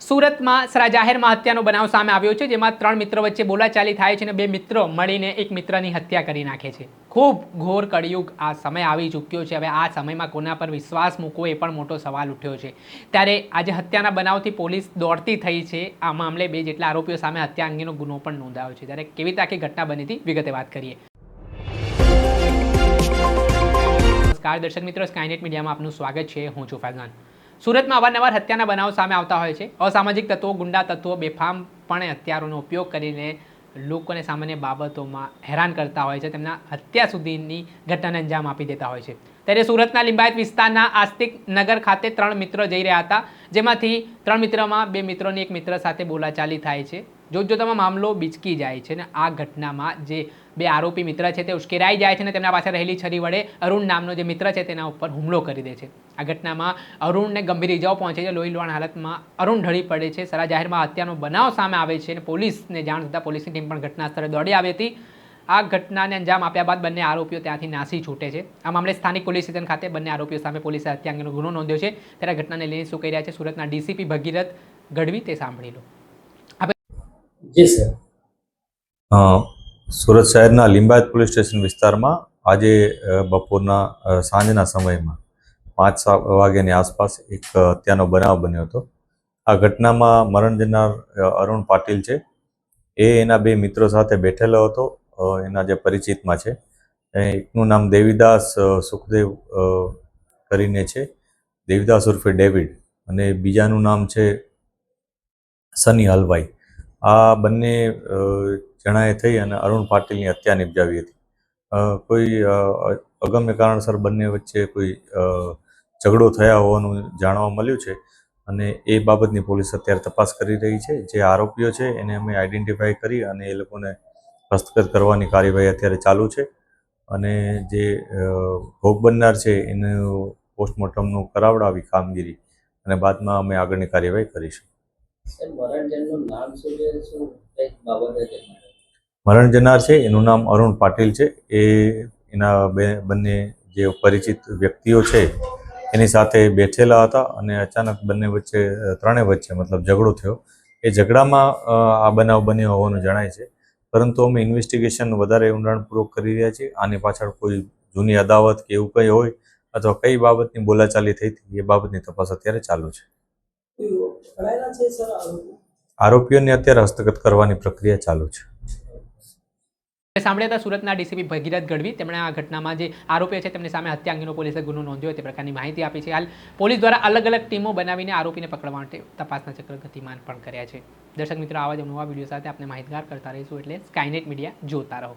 સુરતમાં જાહેરમાં હત્યાનો બનાવ સામે આવ્યો છે, જેમાં 3 મિત્રો વચ્ચે બોલાચાલી થાય છે અને 2 મિત્રો મળીને એક મિત્રની હત્યા કરી નાખે છે। ખૂબ ઘોર કળિયુગ આ સમય આવી ચૂક્યો છે। હવે આ સમયમાં કોના પર વિશ્વાસ મૂકવો એ પણ મોટો સવાલ ઉઠ્યો છે। ત્યારે આજે હત્યાના બનાવથી પોલીસ દોડતી થઈ છે। આ મામલે 2 જેટલા આરોપીઓ સામે હત્યા અંગેનો ગુનો પણ નોંધાયો છે। ત્યારે કેવી રીતે આખી ઘટના બની હતી વિગતે વાત કરીએ। નમસ્કાર દર્શક મિત્રો, સ્કાયનેટ મીડિયામાં આપનું સ્વાગત છે। હું છું ફૈઝાન। સુરતમાં અવારનવાર હત્યાના બનાવ સામે આવતા હોય છે। અસામાજિક તત્વો, ગુંડા તત્વો બેફામપણે હથિયારોનો ઉપયોગ કરીને લોકોને સામાન્ય બાબતોમાં હેરાન કરતા હોય છે, તેમના હત્યા સુધીની ઘટનાને અંજામ આપી દેતા હોય છે। ત્યારે સુરતના લિંબાયત વિસ્તારના આસ્તિક નગર ખાતે 3 મિત્રો જઈ રહ્યા હતા, જેમાંથી 3 મિત્રમાં 2 મિત્રોની એક મિત્ર સાથે બોલાચાલી થાય છે। જોતજોતામાં મામલો બિચકી જાય છે અને આ ઘટનામાં જે 2 આરોપી મિત્ર છે તે ઉશ્કેરાઈ જાય છે અને તેમના પાસે રહેલી છરી વડે અરુણ નામનો જે મિત્ર છે તેના ઉપર હુમલો કરી દે છે। આ ઘટનામાં અરુણને ગંભીર ઇજાઓ પહોંચે છે। લોહી લુહાણ હાલતમાં અરુણ ઢળી પડે છે। સરા જાહેરમાં હત્યાનો બનાવ સામે આવે છે અને પોલીસને જાણ થતાં પોલીસની ટીમ પણ ઘટના સ્થળે દોડી આવી હતી। આ ઘટનાને અંજામ આપ્યા બાદ બંને આરોપીઓ ત્યાંથી નાસી છૂટે છે। આ મામલે સ્થાનિક પોલીસ સ્ટેશન ખાતે બંને આરોપીઓ સામે પોલીસે હત્યા અંગેનો ગુનો નોંધ્યો છે। ત્યારે ઘટનાને લઈને શું કહી રહ્યા છે સુરતના ડીસીપી ભગીરથ ગઢવી તે સાંભળી લો। જી સર। સુરત શહેરના લિંબાયત પોલીસ સ્ટેશન વિસ્તારમાં આજે બપોરના સાંજના સમયમાં 5 વાગ્યાની આસપાસ એક હત્યાનો બનાવ બન્યો હતો। આ ઘટનામાં મરણ જનાર અરુણ પાટીલ છે, એ એના 2 મિત્રો સાથે બેઠેલો હતો। એના જે પરિચિતમાં છે, એકનું નામ દેવીદાસ સુખદેવ કરીને છે, દેવીદાસ ઉર્ફે ડેવિડ, અને બીજાનું નામ છે સની હલવાઈ। આ બંને જણાએ થઈ અને અરુણ પાટીલની હત્યા નિપજાવી હતી। કોઈ અગમ્ય કારણસર બંને વચ્ચે કોઈ ઝઘડો થયા હોવાનું જાણવા મળ્યું છે અને એ બાબતની પોલીસ અત્યારે તપાસ કરી રહી છે। જે આરોપીઓ છે એને અમે આઈડેન્ટિફાઈ કરી અને એ લોકોને હસ્તગત કરવાની કાર્યવાહી અત્યારે ચાલુ છે અને જે ભોગ બનનાર છે એનું પોસ્ટમોર્ટમનું કરાવડાવી કામગીરી અને બાદમાં અમે આગળની કાર્યવાહી કરીશું। મરણ જનાર છે એનું નામ અરુણ પાટીલ છે। એ એના બંને જે પરિચિત વ્યક્તિઓ છે એની સાથે બેઠેલા હતા અને અચાનક બંને વચ્ચે ત્રણેય વચ્ચે મતલબ ઝઘડો થયો। એ ઝઘડામાં આ બનાવ બન્યો હોવાનું જણાય છે, પરંતુ અમે ઇન્વેસ્ટિગેશન વધારે ઊંડાણપૂર્વક કરી રહ્યા છીએ। આની પાછળ કોઈ જૂની અદાવત કે એવું કંઈ હોય અથવા કઈ બાબતની બોલાચાલી થઈ હતી એ બાબતની તપાસ અત્યારે ચાલુ છે। આરોપીઓને અત્યારે હસ્તગત કરવાની પ્રક્રિયા ચાલુ છે। સાંભળ્યા હતા સુરતના ડીસીપી ભગીરથ ગઢવી, તેમણે આ ઘટનામાં જે આરોપીઓ છે તેમની સામે હત્યા અંગેનો પોલીસે ગુનો નોંધ્યો તે પ્રકારની માહિતી આપી છે। હાલ પોલીસ દ્વારા અલગ અલગ ટીમો બનાવીને આરોપીને પકડવા માટે તપાસના ચક્ર ગતિમાન પણ કર્યા છે। દર્શક મિત્રો, આવા જ નવા વિડીયો સાથે આપણે માહિતગાર કરતા રહીશું, એટલે સ્કાયનેટ મીડિયા જોતા રહો।